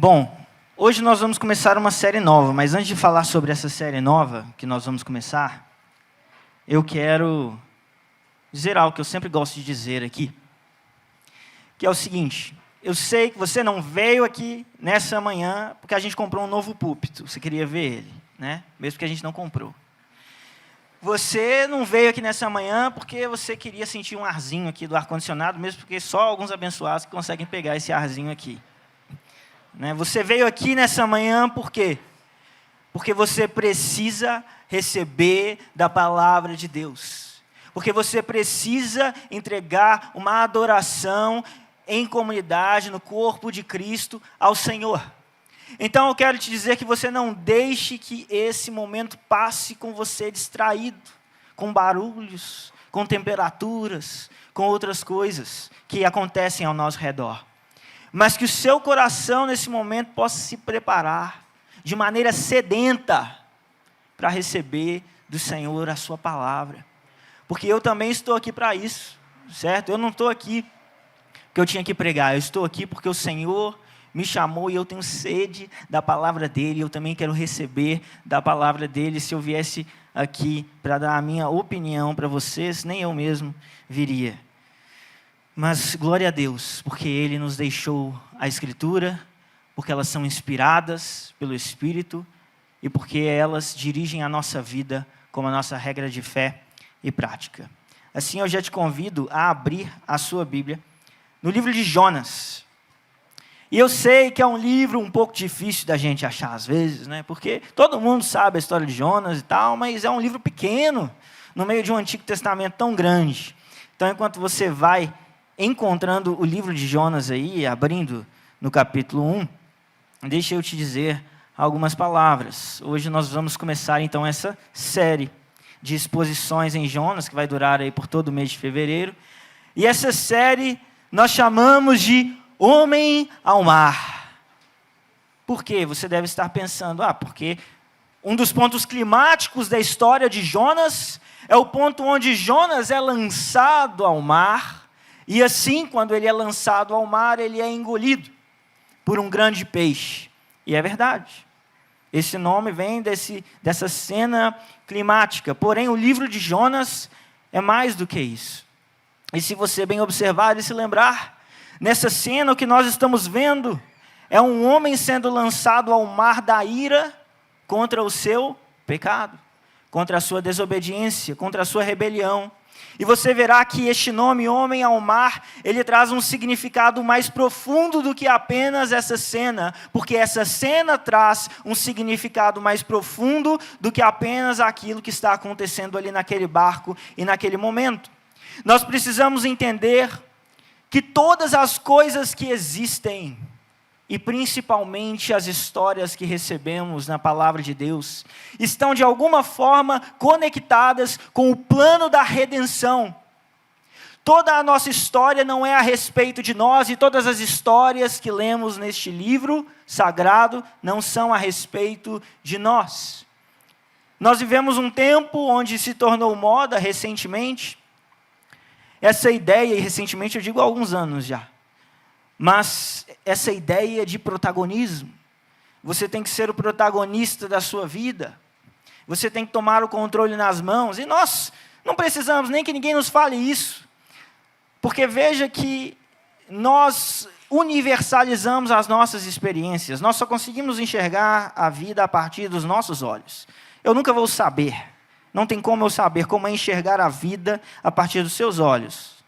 Bom, hoje nós vamos começar uma série nova, mas antes de falar sobre essa série nova que nós vamos começar, eu quero dizer algo que eu sempre gosto de dizer aqui, que é o seguinte: eu sei que você não veio aqui nessa manhã porque a gente comprou um novo púlpito, você queria ver ele, né? Mesmo que a gente não comprou. Você não veio aqui nessa manhã porque você queria sentir um arzinho aqui do ar-condicionado, mesmo porque só alguns abençoados que conseguem pegar esse arzinho aqui. Você veio aqui nessa manhã por quê? Porque você precisa receber da palavra de Deus. Porque você precisa entregar uma adoração em comunidade, no corpo de Cristo, ao Senhor. Então eu quero te dizer que você não deixe que esse momento passe com você distraído, com barulhos, com temperaturas, com outras coisas que acontecem ao nosso redor. Mas que o seu coração nesse momento possa se preparar de maneira sedenta para receber do Senhor a sua palavra. Porque eu também estou aqui para isso, certo? Eu não estou aqui porque eu tinha que pregar, eu estou aqui porque o Senhor me chamou e eu tenho sede da palavra dele, eu também quero receber da palavra dele. Se eu viesse aqui para dar a minha opinião para vocês, nem eu mesmo viria. Mas glória a Deus, porque Ele nos deixou a Escritura, porque elas são inspiradas pelo Espírito e porque elas dirigem a nossa vida como a nossa regra de fé e prática. Assim eu já te convido a abrir a sua Bíblia no livro de Jonas. E eu sei que é um livro um pouco difícil da gente achar às vezes, porque todo mundo sabe a história de Jonas e tal, mas é um livro pequeno no meio de um Antigo Testamento tão grande. Então enquanto você vai encontrando o livro de Jonas aí, abrindo no capítulo 1, deixa eu te dizer algumas palavras. Hoje nós vamos começar então essa série de exposições em Jonas, que vai durar aí por todo o mês de fevereiro. E essa série nós chamamos de Homem ao Mar. Por quê? Você deve estar pensando, porque um dos pontos climáticos da história de Jonas é o ponto onde Jonas é lançado ao mar. E assim, quando ele é lançado ao mar, ele é engolido por um grande peixe. E é verdade. Esse nome vem dessa cena climática. Porém, o livro de Jonas é mais do que isso. E se você bem observar e se lembrar, nessa cena o que nós estamos vendo é um homem sendo lançado ao mar da ira contra o seu pecado, contra a sua desobediência, contra a sua rebelião. E você verá que este nome, Homem ao Mar, ele traz um significado mais profundo do que apenas essa cena, porque essa cena traz um significado mais profundo do que apenas aquilo que está acontecendo ali naquele barco e naquele momento. Nós precisamos entender que todas as coisas que existem, e principalmente as histórias que recebemos na palavra de Deus, estão de alguma forma conectadas com o plano da redenção. Toda a nossa história não é a respeito de nós, e todas as histórias que lemos neste livro sagrado não são a respeito de nós. Nós vivemos um tempo onde se tornou moda recentemente, essa ideia, e recentemente eu digo há alguns anos já, mas essa ideia de protagonismo. Você tem que ser o protagonista da sua vida. Você tem que tomar o controle nas mãos. E nós não precisamos nem que ninguém nos fale isso. Porque veja que nós universalizamos as nossas experiências. Nós só conseguimos enxergar a vida a partir dos nossos olhos. Eu nunca vou saber. Não tem como eu saber como é enxergar a vida a partir dos seus olhos.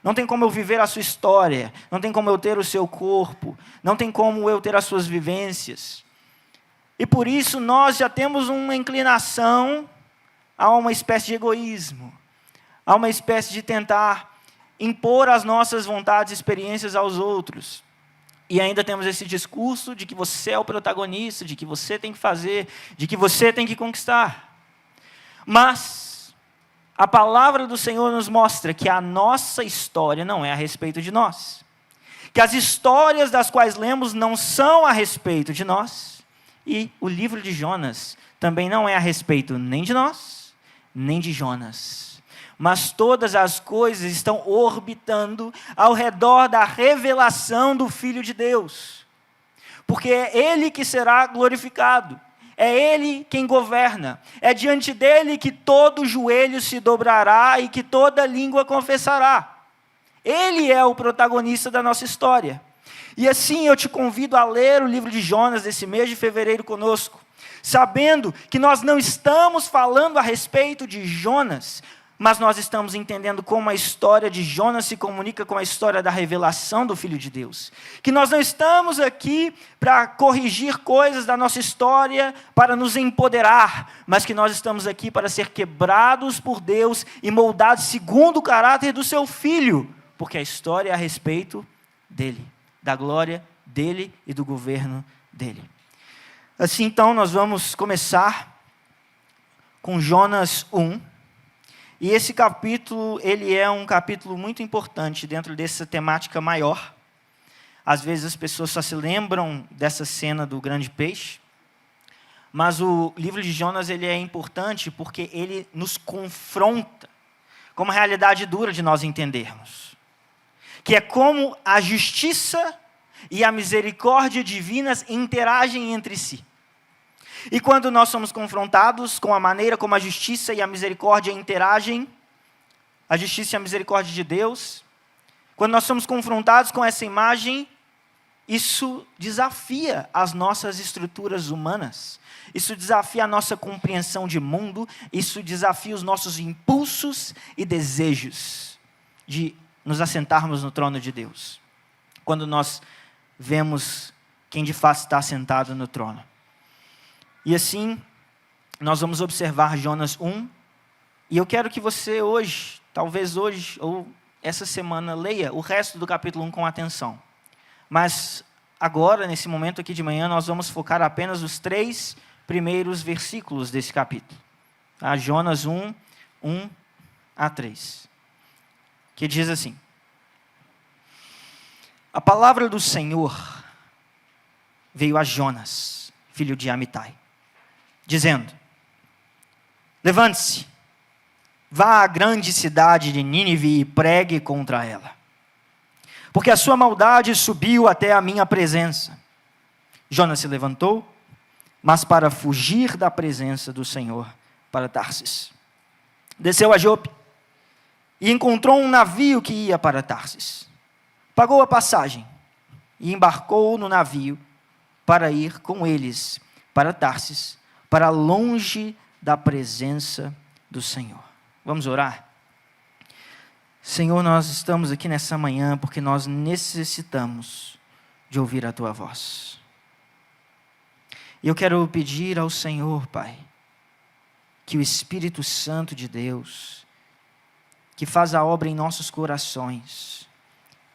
Não tem como eu viver a sua história, não tem como eu ter o seu corpo, não tem como eu ter as suas vivências. E por isso nós já temos uma inclinação a uma espécie de egoísmo, a uma espécie de tentar impor as nossas vontades e experiências aos outros. E ainda temos esse discurso de que você é o protagonista, de que você tem que fazer, de que você tem que conquistar. Mas a palavra do Senhor nos mostra que a nossa história não é a respeito de nós. Que as histórias das quais lemos não são a respeito de nós. E o livro de Jonas também não é a respeito nem de nós, nem de Jonas. Mas todas as coisas estão orbitando ao redor da revelação do Filho de Deus. porque é Ele que será glorificado. É Ele quem governa. É diante dEle que todo joelho se dobrará e que toda língua confessará. Ele é o protagonista da nossa história. E assim eu te convido a ler o livro de Jonas desse mês de fevereiro conosco, sabendo que nós não estamos falando a respeito de Jonas, mas nós estamos entendendo como a história de Jonas se comunica com a história da revelação do Filho de Deus. Que nós não estamos aqui para corrigir coisas da nossa história, para nos empoderar, mas que nós estamos aqui para ser quebrados por Deus e moldados segundo o caráter do seu Filho, porque a história é a respeito dele, da glória dele e do governo dele. Assim então nós vamos começar com Jonas 1. E esse capítulo, ele é um capítulo muito importante dentro dessa temática maior. Às vezes as pessoas só se lembram dessa cena do grande peixe, mas o livro de Jonas ele é importante porque ele nos confronta com uma realidade dura de nós entendermos, que é como a justiça e a misericórdia divinas interagem entre si. E quando nós somos confrontados com a maneira como a justiça e a misericórdia interagem, a justiça e a misericórdia de Deus, quando nós somos confrontados com essa imagem, isso desafia as nossas estruturas humanas, isso desafia a nossa compreensão de mundo, isso desafia os nossos impulsos e desejos de nos assentarmos no trono de Deus, quando nós vemos quem de fato está sentado no trono. E assim, nós vamos observar Jonas 1, e eu quero que você hoje, talvez hoje, ou essa semana, leia o resto do capítulo 1 com atenção. Mas agora, nesse momento aqui de manhã, nós vamos focar apenas nos 3 primeiros versículos desse capítulo. Tá? Jonas 1, 1 a 3. Que diz assim: A palavra do Senhor veio a Jonas, filho de Amitai, dizendo: Levante-se, vá à grande cidade de Nínive e pregue contra ela, porque a sua maldade subiu até a minha presença. Jonas se levantou, mas para fugir da presença do Senhor, para Tarsis. Desceu a Jope e encontrou um navio que ia para Tarsis. Pagou a passagem e embarcou no navio para ir com eles para Tarsis, para longe da presença do Senhor. Vamos orar? Senhor, nós estamos aqui nessa manhã porque nós necessitamos de ouvir a Tua voz. E eu quero pedir ao Senhor, Pai, que o Espírito Santo de Deus, que faz a obra em nossos corações,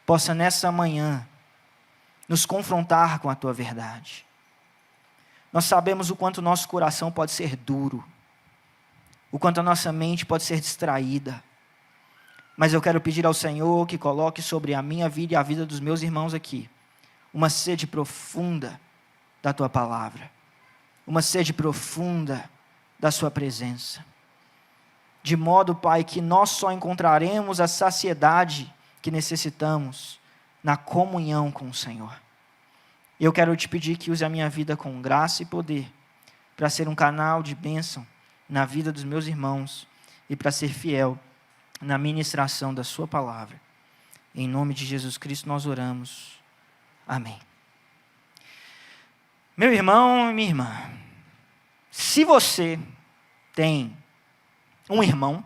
possa nessa manhã nos confrontar com a Tua verdade. Nós sabemos o quanto o nosso coração pode ser duro, o quanto a nossa mente pode ser distraída. Mas eu quero pedir ao Senhor que coloque sobre a minha vida e a vida dos meus irmãos aqui uma sede profunda da Tua palavra, uma sede profunda da Sua presença. De modo, Pai, que nós só encontraremos a saciedade que necessitamos na comunhão com o Senhor. Eu quero te pedir que use a minha vida com graça e poder, para ser um canal de bênção na vida dos meus irmãos e para ser fiel na ministração da Sua palavra. Em nome de Jesus Cristo nós oramos. Amém. Meu irmão e minha irmã, se você tem um irmão,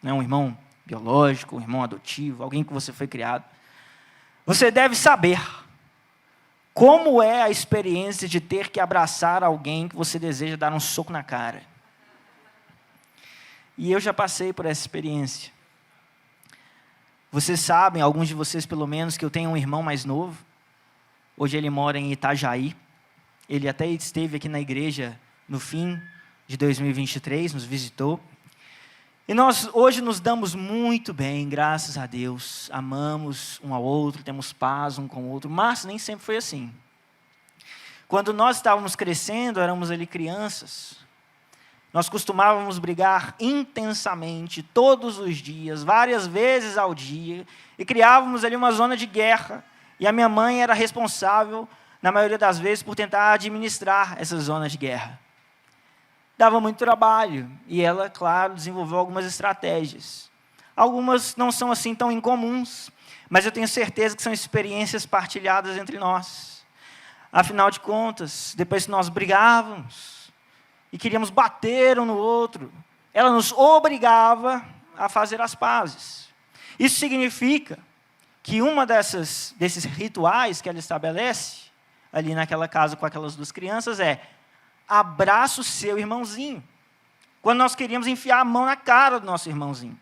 um irmão biológico, um irmão adotivo, alguém que você foi criado, você deve saber como é a experiência de ter que abraçar alguém que você deseja dar um soco na cara. E eu já passei por essa experiência. Vocês sabem, alguns de vocês pelo menos, que eu tenho um irmão mais novo. Hoje ele mora em Itajaí. Ele até esteve aqui na igreja no fim de 2023, nos visitou. E nós hoje nos damos muito bem, graças a Deus. Amamos um ao outro, temos paz um com o outro, mas nem sempre foi assim. Quando nós estávamos crescendo, éramos ali crianças, nós costumávamos brigar intensamente, todos os dias, várias vezes ao dia, e criávamos ali uma zona de guerra, e a minha mãe era responsável na maioria das vezes, por tentar administrar essas zonas de guerra. Dava muito trabalho, e ela, claro, desenvolveu algumas estratégias. Algumas não são assim tão incomuns, mas eu tenho certeza que são experiências partilhadas entre nós. Afinal de contas, depois que nós brigávamos e queríamos bater um no outro, ela nos obrigava a fazer as pazes. Isso significa que uma desses rituais que ela estabelece, ali naquela casa com aquelas duas crianças, é: abraça o seu irmãozinho. Quando nós queríamos enfiar a mão na cara do nosso irmãozinho.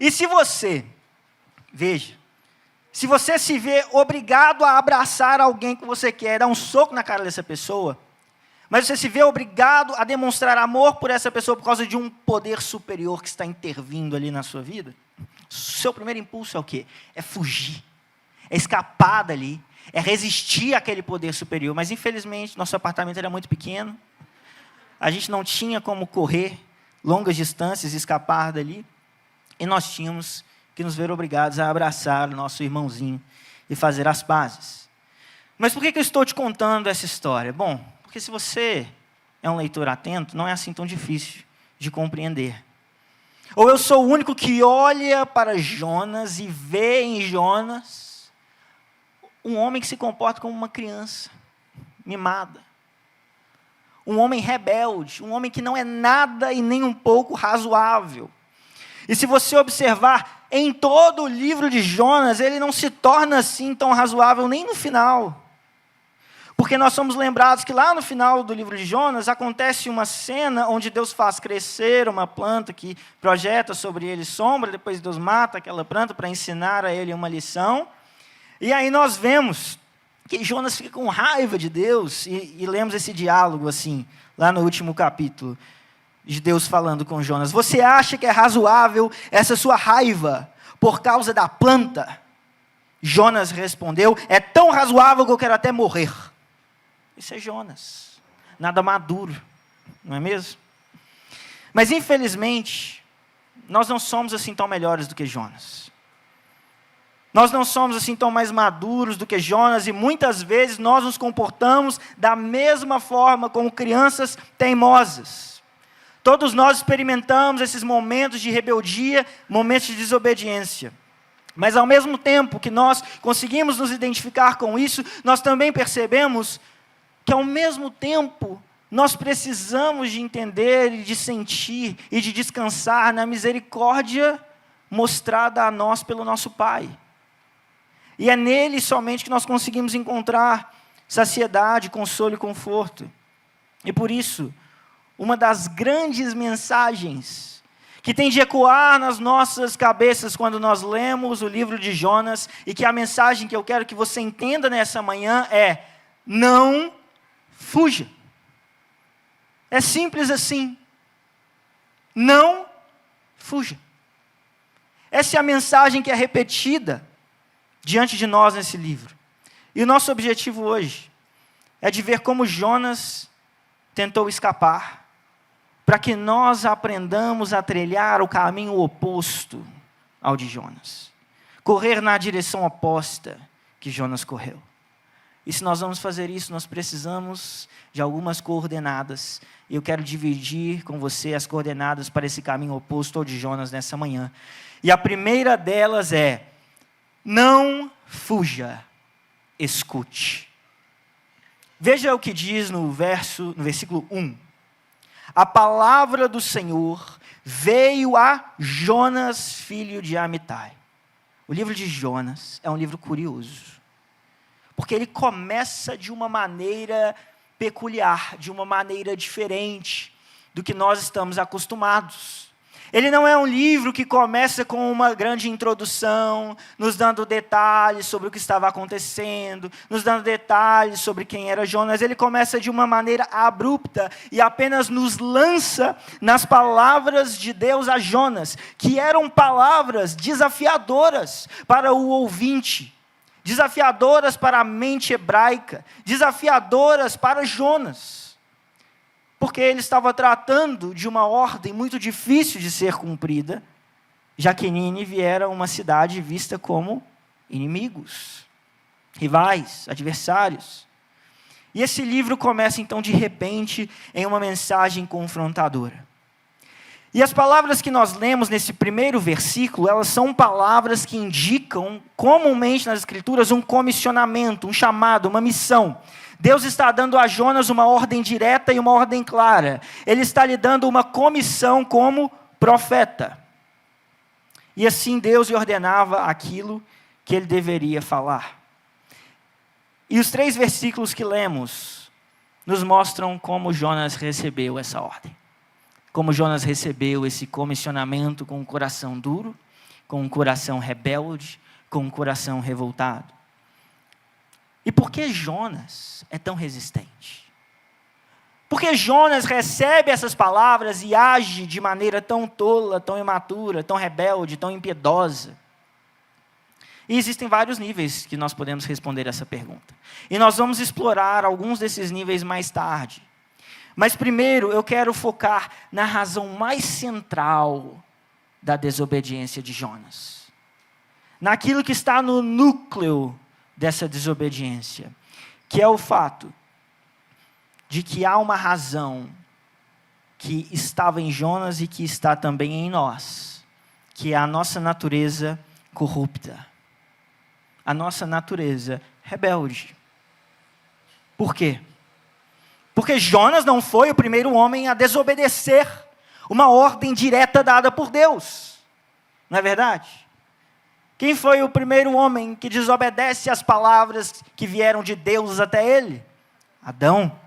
E se você, veja, se você se vê obrigado a abraçar alguém que você quer, dar um soco na cara dessa pessoa, mas você se vê obrigado a demonstrar amor por essa pessoa por causa de um poder superior que está intervindo ali na sua vida, seu primeiro impulso é o quê? É fugir, é escapar dali, é resistir àquele poder superior. Mas, infelizmente, nosso apartamento era muito pequeno, a gente não tinha como correr longas distâncias e escapar dali, e nós tínhamos que nos ver obrigados a abraçar o nosso irmãozinho e fazer as pazes. Mas por que eu estou te contando essa história? Bom, porque se você é um leitor atento, não é assim tão difícil de compreender. Ou eu sou o único que olha para Jonas e vê em Jonas um homem que se comporta como uma criança mimada. Um homem rebelde, um homem que não é nada e nem um pouco razoável. E se você observar, em todo o livro de Jonas, ele não se torna assim tão razoável nem no final. Porque nós somos lembrados que lá no final do livro de Jonas, acontece uma cena onde Deus faz crescer uma planta que projeta sobre ele sombra, depois Deus mata aquela planta para ensinar a ele uma lição. E aí nós vemos que Jonas fica com raiva de Deus, e lemos esse diálogo assim, lá no último capítulo, de Deus falando com Jonas: você acha que é razoável essa sua raiva por causa da planta? Jonas respondeu: é tão razoável que eu quero até morrer. Isso é Jonas, nada maduro, não é mesmo? Mas infelizmente, nós não somos assim tão melhores do que Jonas. Nós não somos assim tão mais maduros do que Jonas, e muitas vezes nós nos comportamos da mesma forma como crianças teimosas. Todos nós experimentamos esses momentos de rebeldia, momentos de desobediência. Mas ao mesmo tempo que nós conseguimos nos identificar com isso, nós também percebemos que ao mesmo tempo nós precisamos de entender e de sentir e de descansar na misericórdia mostrada a nós pelo nosso Pai. E é nele somente que nós conseguimos encontrar saciedade, consolo e conforto. E por isso, uma das grandes mensagens que tem de ecoar nas nossas cabeças quando nós lemos o livro de Jonas, e que é a mensagem que eu quero que você entenda nessa manhã é: não fuja. É simples assim. Não fuja. Essa é a mensagem que é repetida diante de nós nesse livro. E o nosso objetivo hoje é de ver como Jonas tentou escapar, para que nós aprendamos a trilhar o caminho oposto ao de Jonas. Correr na direção oposta que Jonas correu. E se nós vamos fazer isso, nós precisamos de algumas coordenadas. E eu quero dividir com você as coordenadas para esse caminho oposto ao de Jonas nessa manhã. E a primeira delas é: não fuja, escute. Veja o que diz no versículo 1. A palavra do Senhor veio a Jonas, filho de Amitai. O livro de Jonas é um livro curioso, porque ele começa de uma maneira peculiar, de uma maneira diferente do que nós estamos acostumados. Ele não é um livro que começa com uma grande introdução, nos dando detalhes sobre o que estava acontecendo, nos dando detalhes sobre quem era Jonas. Ele começa de uma maneira abrupta e apenas nos lança nas palavras de Deus a Jonas, que eram palavras desafiadoras para o ouvinte, desafiadoras para a mente hebraica, desafiadoras para Jonas. Porque ele estava tratando de uma ordem muito difícil de ser cumprida, já que Nínive era uma cidade vista como inimigos. rivais, adversários. E esse livro começa então de repente em uma mensagem confrontadora. E as palavras que nós lemos nesse primeiro versículo, elas são palavras que indicam comumente nas Escrituras um comissionamento, um chamado, uma missão. Deus está dando a Jonas uma ordem direta e uma ordem clara. Ele está lhe dando uma comissão como profeta. E assim Deus lhe ordenava aquilo que ele deveria falar. E os 3 versículos que lemos nos mostram como Jonas recebeu essa ordem. Como Jonas recebeu esse comissionamento com um coração duro, com um coração rebelde, com um coração revoltado. E por que Jonas é tão resistente? Por que Jonas recebe essas palavras e age de maneira tão tola, tão imatura, tão rebelde, tão impiedosa? E existem vários níveis que nós podemos responder essa pergunta. E nós vamos explorar alguns desses níveis mais tarde. Mas primeiro eu quero focar na razão mais central da desobediência de Jonas. Naquilo que está no núcleo dessa desobediência, que é o fato de que há uma razão que estava em Jonas e que está também em nós, que é a nossa natureza corrupta, a nossa natureza rebelde. Por quê? Porque Jonas não foi o primeiro homem a desobedecer uma ordem direta dada por Deus. Não é verdade? Quem foi o primeiro homem que desobedece às palavras que vieram de Deus até ele? Adão.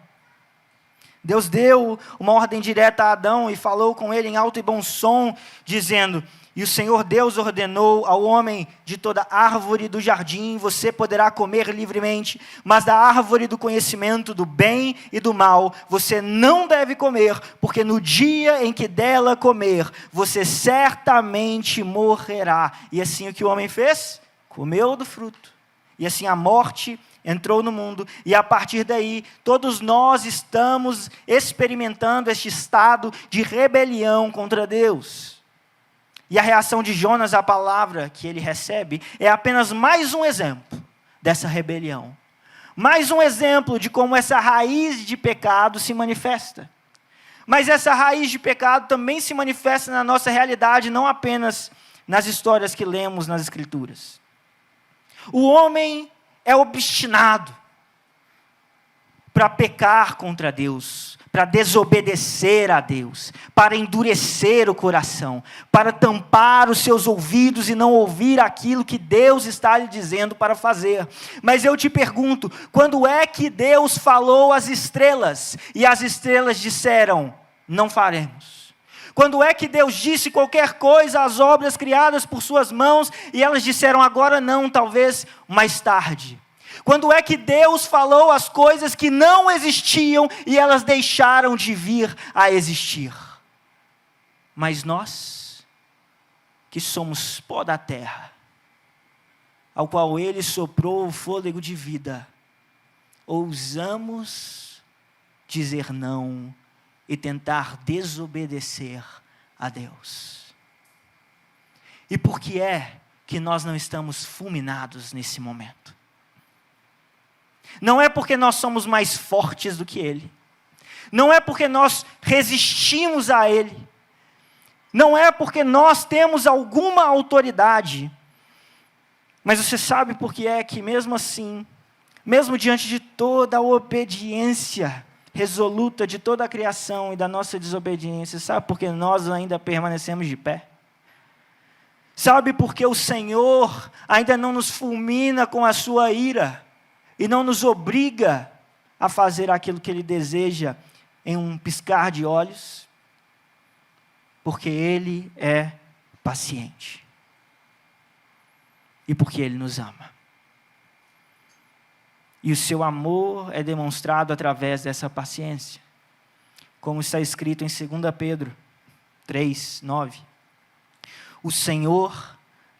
Deus deu uma ordem direta a Adão e falou com ele em alto e bom som, dizendo: e o Senhor Deus ordenou ao homem de toda árvore do jardim, você poderá comer livremente, mas da árvore do conhecimento do bem e do mal, você não deve comer, porque no dia em que dela comer, você certamente morrerá. E assim o que o homem fez? Comeu do fruto. E assim a morte entrou no mundo, e a partir daí, todos nós estamos experimentando este estado de rebelião contra Deus. E a reação de Jonas à palavra que ele recebe é apenas mais um exemplo dessa rebelião. Mais um exemplo de como essa raiz de pecado se manifesta. Mas essa raiz de pecado também se manifesta na nossa realidade, não apenas nas histórias que lemos nas Escrituras. O homem é obstinado para pecar contra Deus, para desobedecer a Deus, para endurecer o coração, para tampar os seus ouvidos e não ouvir aquilo que Deus está lhe dizendo para fazer. Mas eu te pergunto, quando é que Deus falou às estrelas e as estrelas disseram, não faremos? Quando é que Deus disse qualquer coisa às obras criadas por suas mãos e elas disseram agora não, talvez mais tarde? Quando é que Deus falou as coisas que não existiam e elas deixaram de vir a existir? Mas nós, que somos pó da terra, ao qual Ele soprou o fôlego de vida, ousamos dizer não e tentar desobedecer a Deus. E por que é que nós não estamos fulminados nesse momento? Não é porque nós somos mais fortes do que Ele. Não é porque nós resistimos a Ele. Não é porque nós temos alguma autoridade. Mas você sabe por que é que mesmo assim, mesmo diante de toda a obediência resoluta de toda a criação e da nossa desobediência, sabe por que nós ainda permanecemos de pé? Sabe por que o Senhor ainda não nos fulmina com a sua ira? E não nos obriga a fazer aquilo que Ele deseja em um piscar de olhos, porque Ele é paciente. E porque Ele nos ama. E o seu amor é demonstrado através dessa paciência. Como está escrito em 2 Pedro 3, 9. O Senhor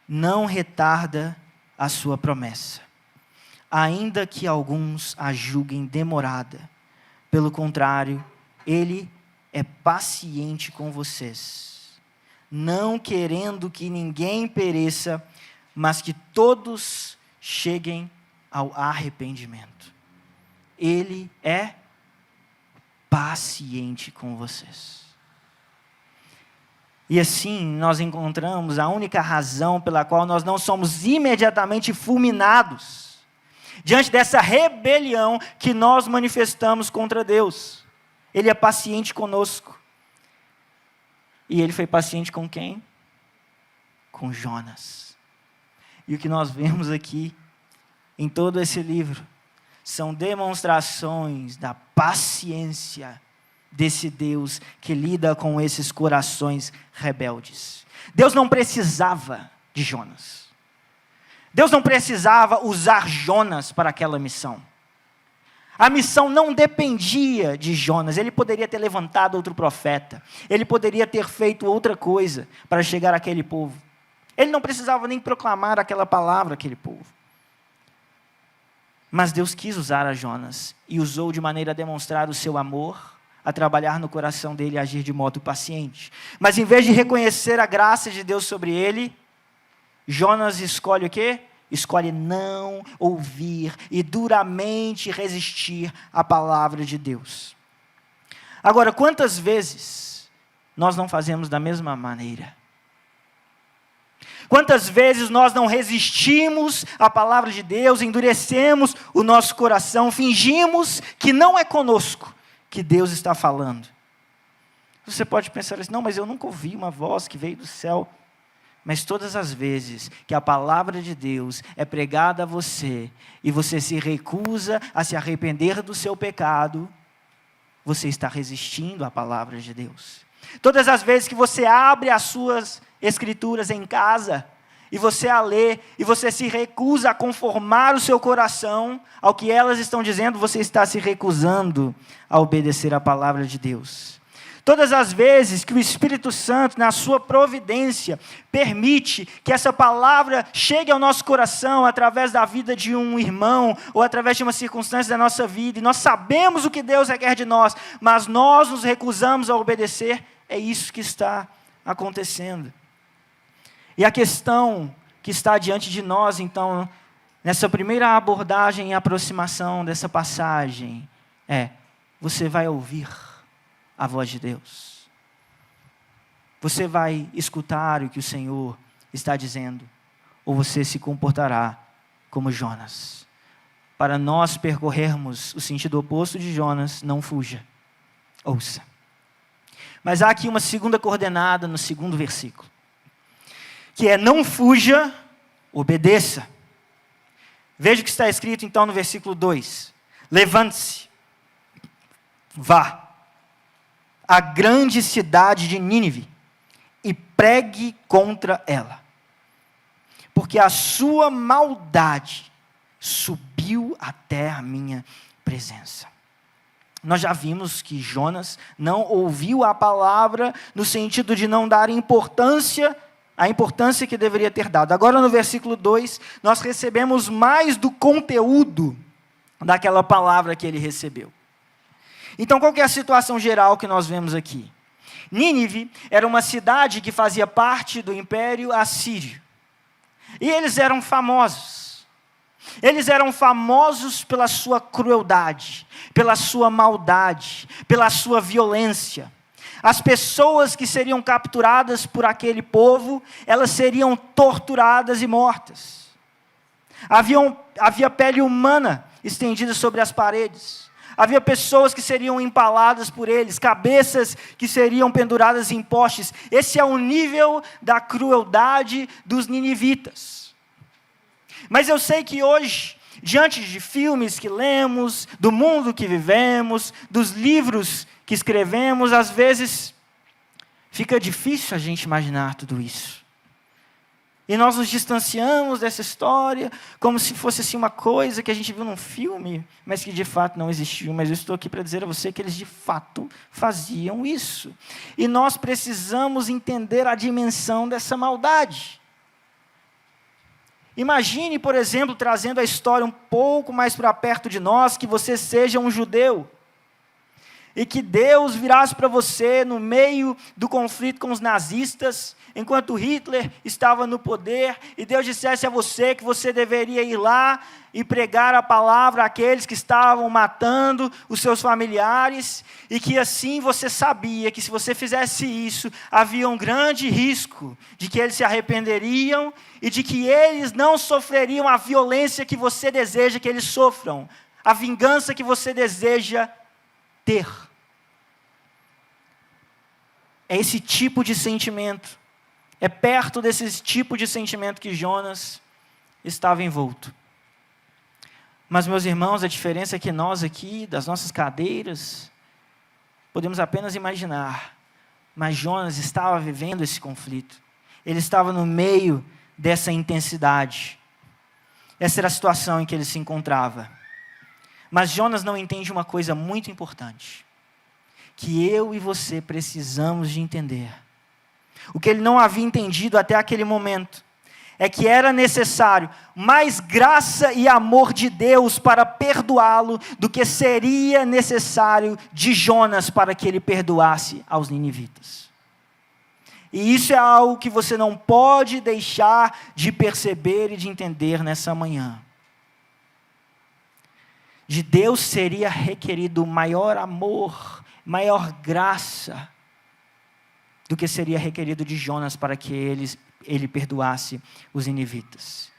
não retarda a sua promessa, ainda que alguns a julguem demorada. Pelo contrário, Ele é paciente com vocês, não querendo que ninguém pereça, mas que todos cheguem ao arrependimento. Ele é paciente com vocês. E assim nós encontramos a única razão pela qual nós não somos imediatamente fulminados diante dessa rebelião que nós manifestamos contra Deus. Ele é paciente conosco. E ele foi paciente com quem? Com Jonas. E o que nós vemos aqui, em todo esse livro, são demonstrações da paciência desse Deus que lida com esses corações rebeldes. Deus não precisava de Jonas. Deus não precisava usar Jonas para aquela missão. A missão não dependia de Jonas. Ele poderia ter levantado outro profeta. Ele poderia ter feito outra coisa para chegar àquele povo. Ele não precisava nem proclamar aquela palavra àquele povo. Mas Deus quis usar a Jonas e usou de maneira a demonstrar o seu amor, a trabalhar no coração dele e agir de modo paciente. Mas em vez de reconhecer a graça de Deus sobre ele, Jonas escolhe o quê? Escolhe não ouvir e duramente resistir à palavra de Deus. Agora, quantas vezes nós não fazemos da mesma maneira? Quantas vezes nós não resistimos à palavra de Deus, endurecemos o nosso coração, fingimos que não é conosco que Deus está falando. Você pode pensar assim, não, mas eu nunca ouvi uma voz que veio do céu. Mas todas as vezes que a palavra de Deus é pregada a você, e você se recusa a se arrepender do seu pecado, você está resistindo à palavra de Deus. Todas as vezes que você abre as suas escrituras em casa, e você a lê, e você se recusa a conformar o seu coração ao que elas estão dizendo, você está se recusando a obedecer à palavra de Deus. Todas as vezes que o Espírito Santo, na sua providência, permite que essa palavra chegue ao nosso coração através da vida de um irmão, ou através de uma circunstância da nossa vida, e nós sabemos o que Deus requer de nós, mas nós nos recusamos a obedecer, é isso que está acontecendo. E a questão que está diante de nós, então, nessa primeira abordagem e aproximação dessa passagem, é: você vai ouvir a voz de Deus? Você vai escutar o que o Senhor está dizendo? Ou você se comportará como Jonas? Para nós percorrermos o sentido oposto de Jonas, não fuja, ouça. Mas há aqui uma segunda coordenada no segundo versículo, que é: não fuja, obedeça. Veja o que está escrito então no versículo 2. Levante-se, vá à grande cidade de Nínive e pregue contra ela, porque a sua maldade subiu até a minha presença. Nós já vimos que Jonas não ouviu a palavra no sentido de não dar a importância que deveria ter dado. Agora no versículo 2, nós recebemos mais do conteúdo daquela palavra que ele recebeu. Então, qual que é a situação geral que nós vemos aqui? Nínive era uma cidade que fazia parte do Império Assírio. E eles eram famosos. Eles eram famosos pela sua crueldade, pela sua maldade, pela sua violência. As pessoas que seriam capturadas por aquele povo, elas seriam torturadas e mortas. Havia pele humana estendida sobre as paredes. Havia pessoas que seriam empaladas por eles, cabeças que seriam penduradas em postes. Esse é o nível da crueldade dos ninivitas. Mas eu sei que hoje, diante de filmes que lemos, do mundo que vivemos, dos livros que escrevemos, às vezes fica difícil a gente imaginar tudo isso. E nós nos distanciamos dessa história como se fosse assim uma coisa que a gente viu num filme, mas que de fato não existiu. Mas eu estou aqui para dizer a você que eles de fato faziam isso. E nós precisamos entender a dimensão dessa maldade. Imagine, por exemplo, trazendo a história um pouco mais para perto de nós, que você seja um judeu. e que Deus virasse para você no meio do conflito com os nazistas, enquanto Hitler estava no poder, e Deus dissesse a você que você deveria ir lá e pregar a palavra àqueles que estavam matando os seus familiares, e que assim você sabia que se você fizesse isso, havia um grande risco de que eles se arrependeriam e de que eles não sofreriam a violência que você deseja que eles sofram, a vingança que você deseja ter. É esse tipo de sentimento, é perto desse tipo de sentimento que Jonas estava envolto. Mas, meus irmãos, a diferença é que nós aqui, das nossas cadeiras, podemos apenas imaginar, mas Jonas estava vivendo esse conflito, ele estava no meio dessa intensidade, essa era a situação em que ele se encontrava. Mas Jonas não entende uma coisa muito importante, que eu e você precisamos de entender. O que ele não havia entendido até aquele momento, é que era necessário mais graça e amor de Deus para perdoá-lo, do que seria necessário de Jonas para que ele perdoasse aos ninivitas. E isso é algo que você não pode deixar de perceber e de entender nessa manhã. De Deus seria requerido maior amor, maior graça, do que seria requerido de Jonas para que ele perdoasse os ninivitas.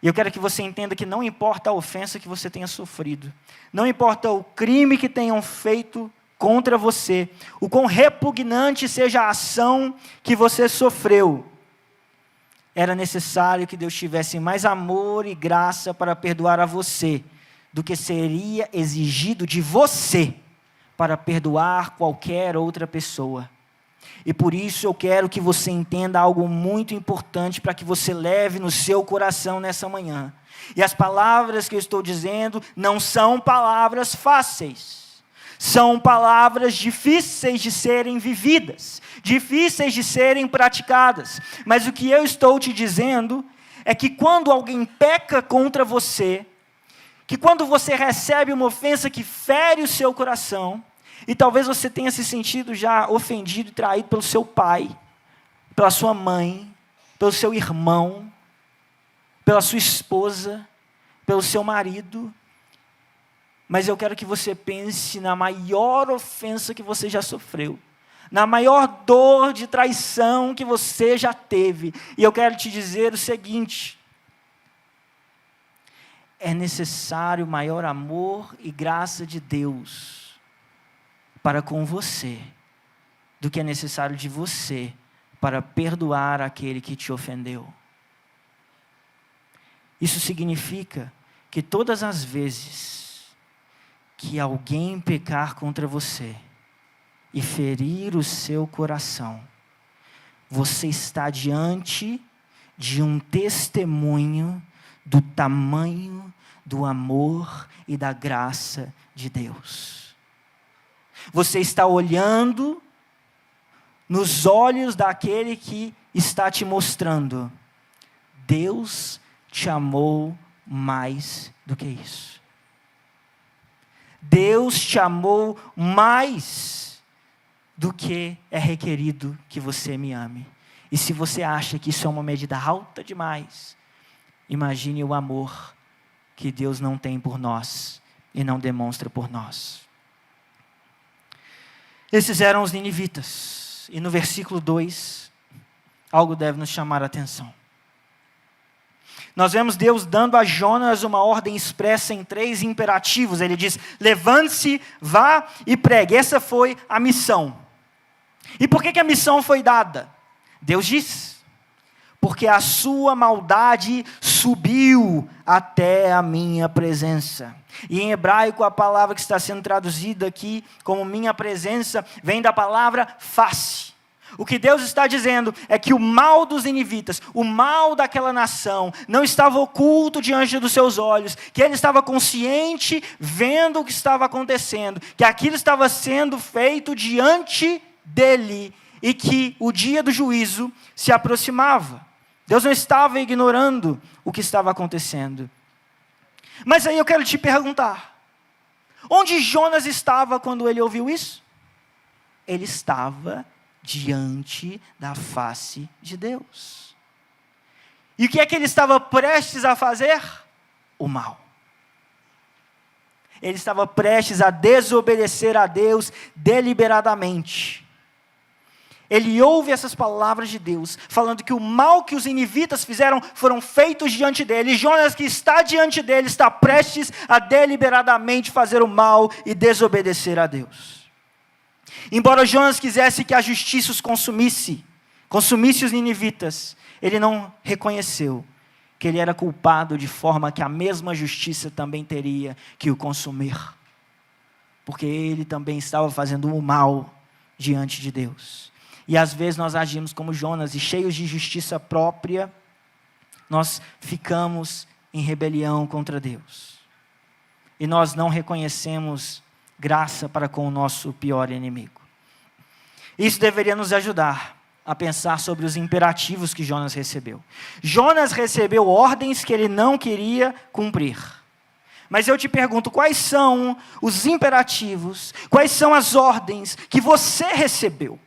E eu quero que você entenda que não importa a ofensa que você tenha sofrido, não importa o crime que tenham feito contra você, o quão repugnante seja a ação que você sofreu, era necessário que Deus tivesse mais amor e graça para perdoar a você, do que seria exigido de você para perdoar qualquer outra pessoa. E por isso eu quero que você entenda algo muito importante para que você leve no seu coração nessa manhã. E as palavras que eu estou dizendo não são palavras fáceis. São palavras difíceis de serem vividas, difíceis de serem praticadas. Mas o que eu estou te dizendo é que quando alguém peca contra você, que quando você recebe uma ofensa que fere o seu coração, e talvez você tenha se sentido já ofendido e traído pelo seu pai, pela sua mãe, pelo seu irmão, pela sua esposa, pelo seu marido. Mas eu quero que você pense na maior ofensa que você já sofreu, na maior dor de traição que você já teve. E eu quero te dizer o seguinte: é necessário maior amor e graça de Deus para com você, do que é necessário de você para perdoar aquele que te ofendeu. Isso significa que todas as vezes que alguém pecar contra você e ferir o seu coração, você está diante de um testemunho do tamanho do amor e da graça de Deus. Você está olhando nos olhos daquele que está te mostrando: Deus te amou mais do que isso. Deus te amou mais do que é requerido que você me ame. E se você acha que isso é uma medida alta demais, imagine o amor que Deus não tem por nós e não demonstra por nós. Esses eram os ninivitas. E no versículo 2, algo deve nos chamar a atenção. Nós vemos Deus dando a Jonas uma ordem expressa em 3 imperativos. Ele diz: levante-se, vá e pregue. Essa foi a missão. E por que a missão foi dada? Deus diz: porque a sua maldade subiu até a minha presença. E em hebraico a palavra que está sendo traduzida aqui como minha presença vem da palavra face. O que Deus está dizendo é que o mal dos ninivitas, o mal daquela nação, não estava oculto diante dos seus olhos, que ele estava consciente, vendo o que estava acontecendo, que aquilo estava sendo feito diante dele, e que o dia do juízo se aproximava. Deus não estava ignorando o que estava acontecendo. Mas aí eu quero te perguntar: Onde Jonas estava quando ele ouviu isso? Ele estava diante da face de Deus. E o que é que ele estava prestes a fazer? O mal. Ele estava prestes a desobedecer a Deus deliberadamente. Ele ouve essas palavras de Deus, falando que o mal que os ninivitas fizeram foram feitos diante dele. E Jonas, que está diante dele, está prestes a deliberadamente fazer o mal e desobedecer a Deus. Embora Jonas quisesse que a justiça os consumisse os ninivitas, ele não reconheceu que ele era culpado, de forma que a mesma justiça também teria que o consumir. Porque ele também estava fazendo o mal diante de Deus. E às vezes nós agimos como Jonas, e cheios de justiça própria, nós ficamos em rebelião contra Deus. E nós não reconhecemos graça para com o nosso pior inimigo. Isso deveria nos ajudar a pensar sobre os imperativos que Jonas recebeu. Jonas recebeu ordens que ele não queria cumprir. Mas eu te pergunto, quais são os imperativos, quais são as ordens que você recebeu,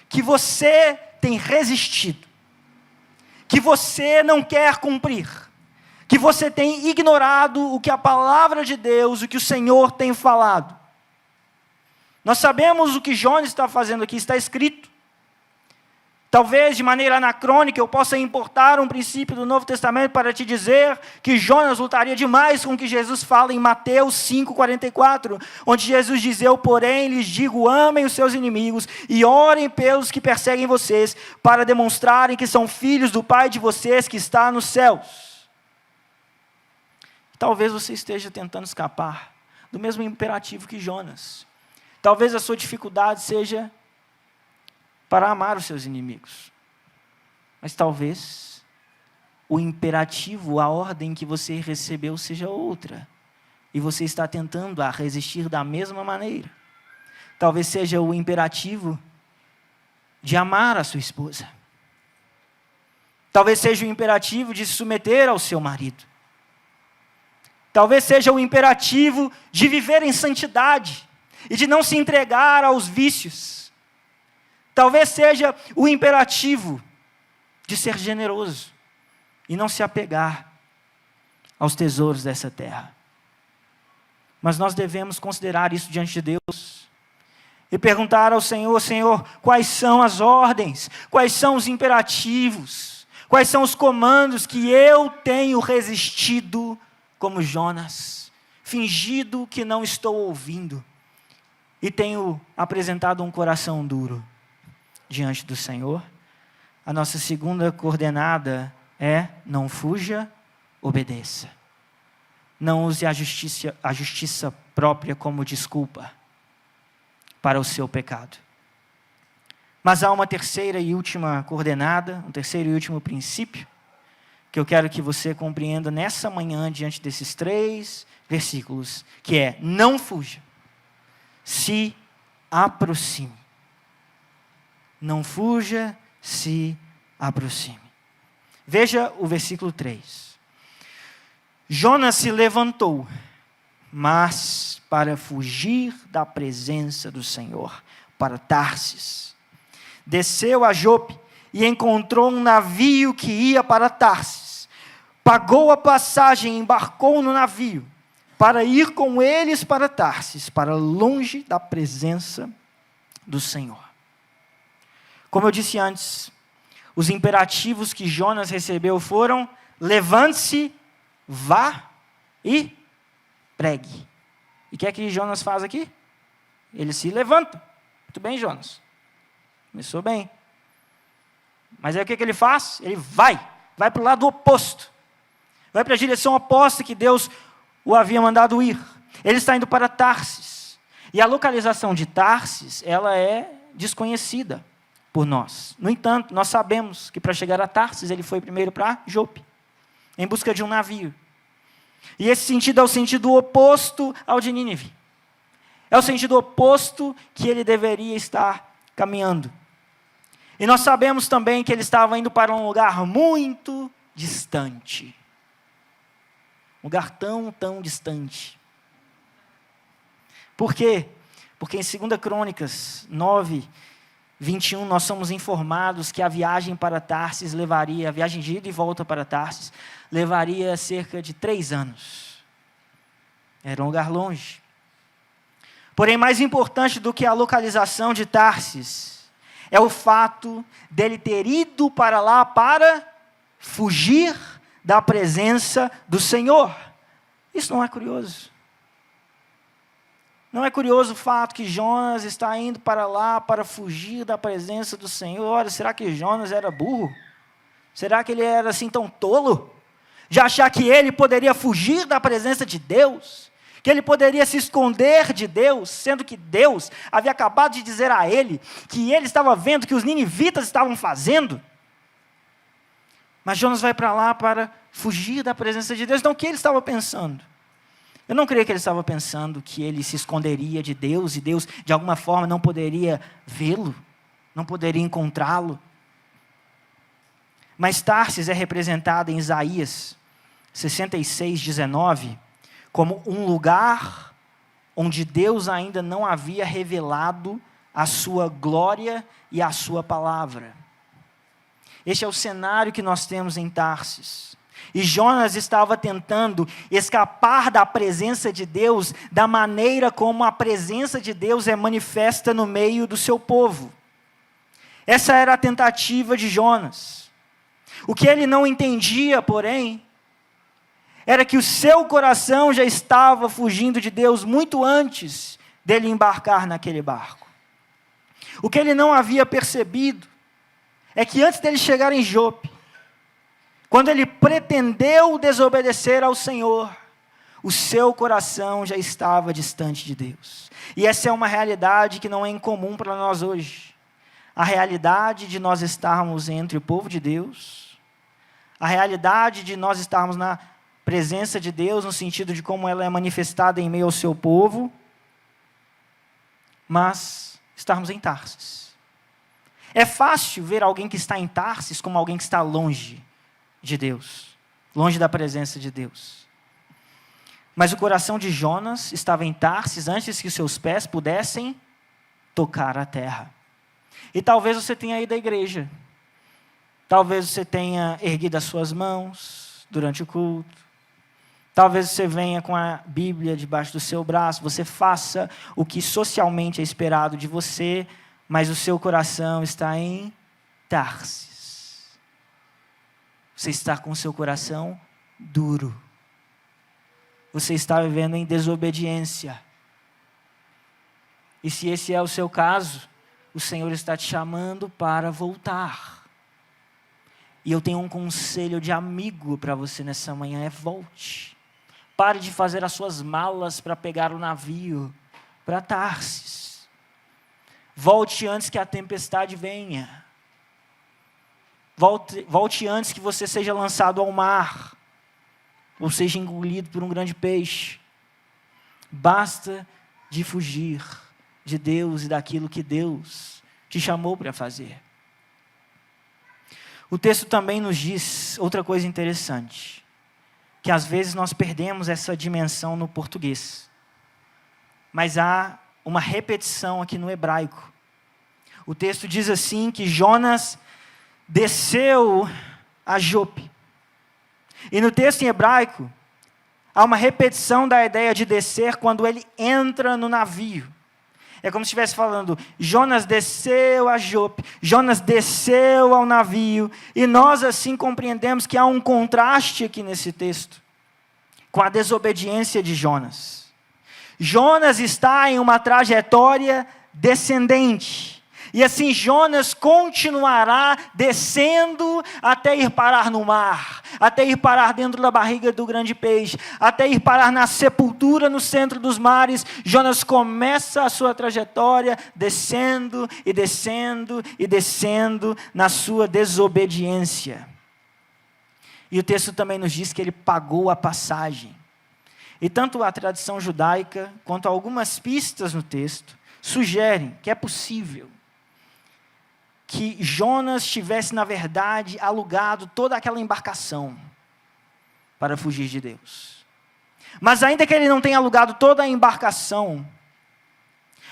que você tem resistido, que você não quer cumprir, que você tem ignorado o que a palavra de Deus, o que o Senhor tem falado? Nós sabemos o que Jonas está fazendo aqui, está escrito. Talvez de maneira anacrônica eu possa importar um princípio do Novo Testamento para te dizer que Jonas lutaria demais com o que Jesus fala em Mateus 5,44, onde Jesus diz: eu, porém, lhes digo, amem os seus inimigos e orem pelos que perseguem vocês, para demonstrarem que são filhos do Pai de vocês que está nos céus. Talvez você esteja tentando escapar do mesmo imperativo que Jonas. Talvez a sua dificuldade seja para amar os seus inimigos. Mas talvez o imperativo, a ordem que você recebeu seja outra. E você está tentando a resistir da mesma maneira. Talvez seja o imperativo de amar a sua esposa. Talvez seja o imperativo de se submeter ao seu marido. Talvez seja o imperativo de viver em santidade e de não se entregar aos vícios. Talvez seja o imperativo de ser generoso e não se apegar aos tesouros dessa terra. Mas nós devemos considerar isso diante de Deus e perguntar ao Senhor: Senhor, quais são as ordens, quais são os imperativos, quais são os comandos que eu tenho resistido como Jonas, fingido que não estou ouvindo e tenho apresentado um coração duro diante do Senhor? A nossa segunda coordenada é: não fuja, obedeça. Não use a justiça própria como desculpa para o seu pecado. Mas há uma terceira e última coordenada, um terceiro e último princípio, que eu quero que você compreenda nessa manhã, diante desses 3 versículos, que é: não fuja, se aproxime. Não fuja, se aproxime. Veja o versículo 3. Jonas se levantou, mas para fugir da presença do Senhor, para Tarsis. Desceu a Jope e encontrou um navio que ia para Tarsis. Pagou a passagem e embarcou no navio, para ir com eles para Tarsis, para longe da presença do Senhor. Como eu disse antes, os imperativos que Jonas recebeu foram: levante-se, vá e pregue. E o que é que Jonas faz aqui? Ele se levanta. Muito bem, Jonas. Começou bem. Mas aí o que ele faz? Ele vai para o lado oposto. Vai para a direção oposta que Deus o havia mandado ir. Ele está indo para Tarsis. E a localização de Tarsis, ela é desconhecida por nós. No entanto, nós sabemos que para chegar a Tarsis, ele foi primeiro para Jope, em busca de um navio. E esse sentido é o sentido oposto ao de Nínive. É o sentido oposto que ele deveria estar caminhando. E nós sabemos também que ele estava indo para um lugar muito distante. Um lugar tão distante. Por quê? Porque em 2 Crônicas 9, 21, nós somos informados que a viagem para Tarsis levaria, a viagem de ida e volta para Tarsis, levaria cerca de 3 anos. Era um lugar longe. Porém, mais importante do que a localização de Tarsis, é o fato dele ter ido para lá para fugir da presença do Senhor. Isso não é curioso? Não é curioso o fato que Jonas está indo para lá para fugir da presença do Senhor? Será que Jonas era burro? Será que ele era assim tão tolo? De achar que ele poderia fugir da presença de Deus? Que ele poderia se esconder de Deus, sendo que Deus havia acabado de dizer a ele que ele estava vendo o que os ninivitas estavam fazendo? Mas Jonas vai para lá para fugir da presença de Deus. Então o que ele estava pensando? Eu não creio que ele estava pensando que ele se esconderia de Deus e Deus de alguma forma não poderia vê-lo, não poderia encontrá-lo. Mas Tarsis é representada em Isaías 66, 19, como um lugar onde Deus ainda não havia revelado a sua glória e a sua palavra. Este é o cenário que nós temos em Tarsis. E Jonas estava tentando escapar da presença de Deus da maneira como a presença de Deus é manifesta no meio do seu povo. Essa era a tentativa de Jonas. O que ele não entendia, porém, era que o seu coração já estava fugindo de Deus muito antes dele embarcar naquele barco. O que ele não havia percebido é que antes dele chegar em Jope, quando ele pretendeu desobedecer ao Senhor, o seu coração já estava distante de Deus. E essa é uma realidade que não é incomum para nós hoje. A realidade de nós estarmos entre o povo de Deus, a realidade de nós estarmos na presença de Deus, no sentido de como ela é manifestada em meio ao seu povo, mas estarmos em Tarsis. É fácil ver alguém que está em Tarsis como alguém que está longe de Deus, longe da presença de Deus. Mas o coração de Jonas estava em Tarsis antes que seus pés pudessem tocar a terra. E talvez você tenha ido à igreja, talvez você tenha erguido as suas mãos durante o culto, talvez você venha com a Bíblia debaixo do seu braço, você faça o que socialmente é esperado de você, mas o seu coração está em Tarsis. Você está com o seu coração duro. Você está vivendo em desobediência. E se esse é o seu caso, o Senhor está te chamando para voltar. E eu tenho um conselho de amigo para você nessa manhã, volte. Pare de fazer as suas malas para pegar o navio para Tarsis. Volte antes que a tempestade venha. Volte antes que você seja lançado ao mar, ou seja engolido por um grande peixe. Basta de fugir de Deus e daquilo que Deus te chamou para fazer. O texto também nos diz outra coisa interessante, que às vezes nós perdemos essa dimensão no português, mas há uma repetição aqui no hebraico. O texto diz assim que Jonas desceu a Jope. E no texto em hebraico, há uma repetição da ideia de descer quando ele entra no navio. É como se estivesse falando, Jonas desceu a Jope, Jonas desceu ao navio, e nós assim compreendemos que há um contraste aqui nesse texto, com a desobediência de Jonas. Jonas está em uma trajetória descendente, e assim Jonas continuará descendo até ir parar no mar, até ir parar dentro da barriga do grande peixe, até ir parar na sepultura no centro dos mares. Jonas começa a sua trajetória descendo e descendo e descendo na sua desobediência. E o texto também nos diz que ele pagou a passagem. E tanto a tradição judaica quanto algumas pistas no texto sugerem que é possível que Jonas tivesse, na verdade, alugado toda aquela embarcação para fugir de Deus. Mas ainda que ele não tenha alugado toda a embarcação,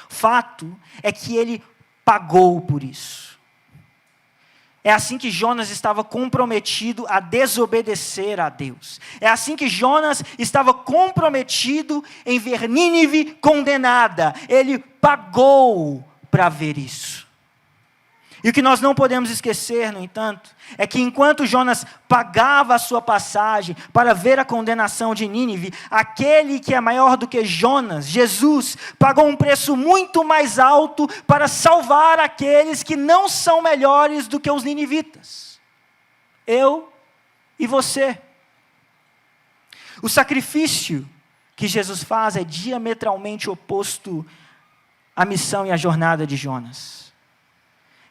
Fato é que ele pagou por isso. É assim que Jonas estava comprometido a desobedecer a Deus. É assim que Jonas estava comprometido em ver Nínive condenada. Ele pagou para ver isso. E o que nós não podemos esquecer, no entanto, é que enquanto Jonas pagava a sua passagem para ver a condenação de Nínive, aquele que é maior do que Jonas, Jesus, pagou um preço muito mais alto para salvar aqueles que não são melhores do que os ninivitas. Eu e você. O sacrifício que Jesus faz é diametralmente oposto à missão e à jornada de Jonas.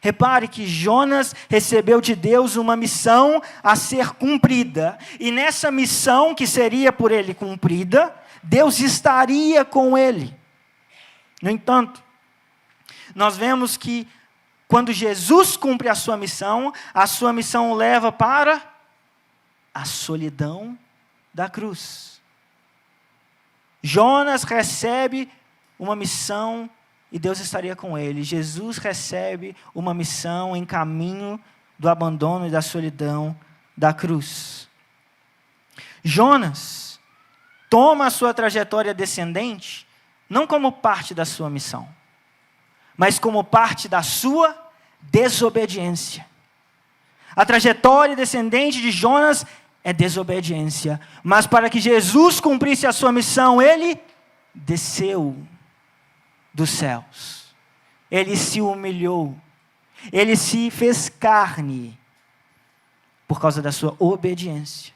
Repare que Jonas recebeu de Deus uma missão a ser cumprida. E nessa missão que seria por ele cumprida, Deus estaria com ele. No entanto, nós vemos que quando Jesus cumpre a sua missão o leva para a solidão da cruz. Jonas recebe uma missão e Deus estaria com ele. Jesus recebe uma missão em caminho do abandono e da solidão da cruz. Jonas toma a sua trajetória descendente não como parte da sua missão, mas como parte da sua desobediência. A trajetória descendente de Jonas é desobediência, mas para que Jesus cumprisse a sua missão, ele desceu dos céus. Ele se humilhou. Ele se fez carne por causa da sua obediência.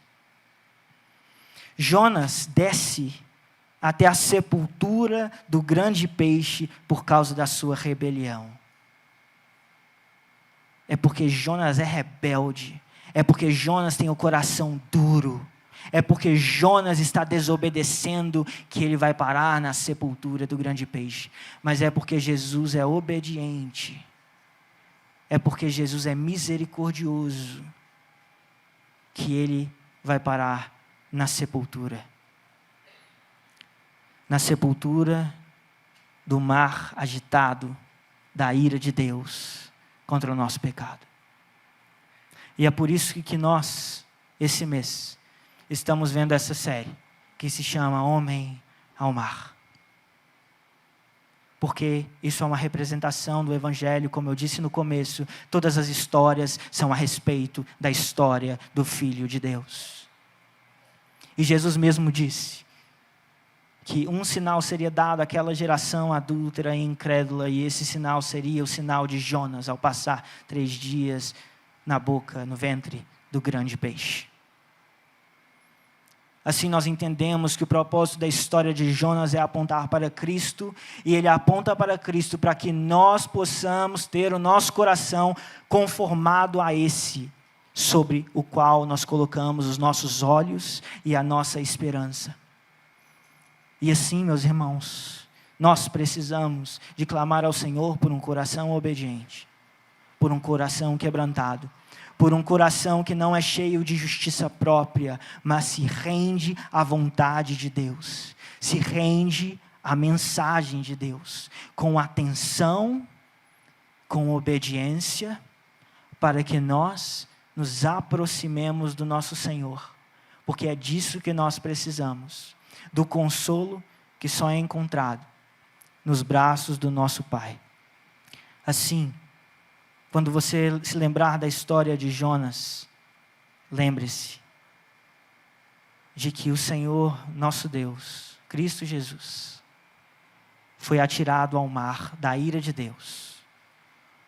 Jonas desce até a sepultura do grande peixe por causa da sua rebelião. É porque Jonas é rebelde. É porque Jonas tem o coração duro. É porque Jonas está desobedecendo que ele vai parar na sepultura do grande peixe. Mas é porque Jesus é obediente. É porque Jesus é misericordioso que ele vai parar na sepultura. Na sepultura do mar agitado da ira de Deus contra o nosso pecado. E é por isso que nós, esse mês, estamos vendo essa série, que se chama Homem ao Mar. Porque isso é uma representação do Evangelho, como eu disse no começo, todas as histórias são a respeito da história do Filho de Deus. E Jesus mesmo disse que um sinal seria dado àquela geração adúltera e incrédula, e esse sinal seria o sinal de Jonas, ao passar 3 dias no ventre do grande peixe. Assim nós entendemos que o propósito da história de Jonas é apontar para Cristo, e ele aponta para Cristo para que nós possamos ter o nosso coração conformado a esse, sobre o qual nós colocamos os nossos olhos e a nossa esperança. E assim, meus irmãos, nós precisamos de clamar ao Senhor por um coração obediente, por um coração quebrantado, por um coração que não é cheio de justiça própria, mas se rende à vontade de Deus, se rende à mensagem de Deus, com atenção, com obediência, para que nós nos aproximemos do nosso Senhor, porque é disso que nós precisamos, do consolo que só é encontrado nos braços do nosso Pai. Assim, quando você se lembrar da história de Jonas, lembre-se de que o Senhor, nosso Deus, Cristo Jesus, foi atirado ao mar da ira de Deus,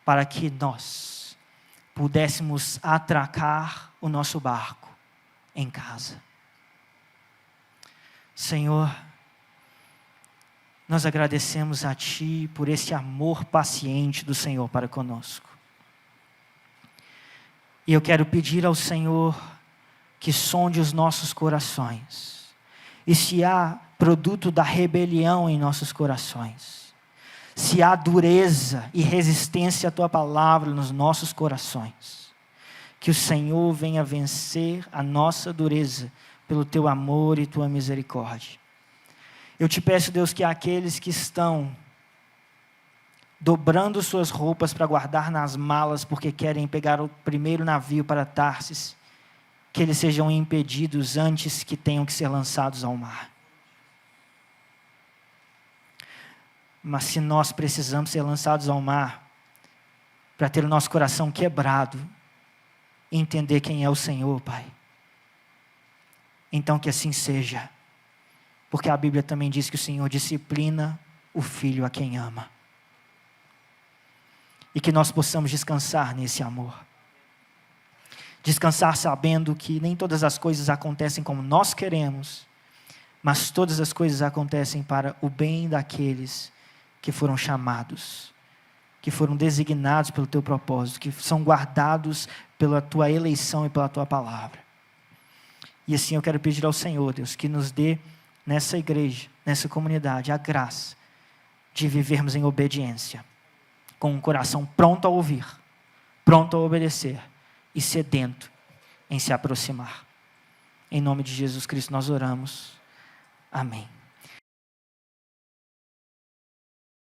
para que nós pudéssemos atracar o nosso barco em casa. Senhor, nós agradecemos a Ti por esse amor paciente do Senhor para conosco. E eu quero pedir ao Senhor que sonde os nossos corações. E se há produto da rebelião em nossos corações, se há dureza e resistência à Tua palavra nos nossos corações, que o Senhor venha vencer a nossa dureza pelo Teu amor e Tua misericórdia. Eu te peço, Deus, que aqueles que estão dobrando suas roupas para guardar nas malas, porque querem pegar o primeiro navio para Tarsis, que eles sejam impedidos antes que tenham que ser lançados ao mar. Mas se nós precisamos ser lançados ao mar, para ter o nosso coração quebrado, e entender quem é o Senhor, Pai, então que assim seja, porque a Bíblia também diz que o Senhor disciplina o filho a quem ama, e que nós possamos descansar nesse amor, descansar sabendo que nem todas as coisas acontecem como nós queremos, mas todas as coisas acontecem para o bem daqueles que foram chamados, que foram designados pelo teu propósito, que são guardados pela tua eleição e pela tua palavra. E assim eu quero pedir ao Senhor, Deus, que nos dê nessa igreja, nessa comunidade, a graça de vivermos em obediência, com um coração pronto a ouvir, pronto a obedecer e sedento em se aproximar. Em nome de Jesus Cristo nós oramos. Amém.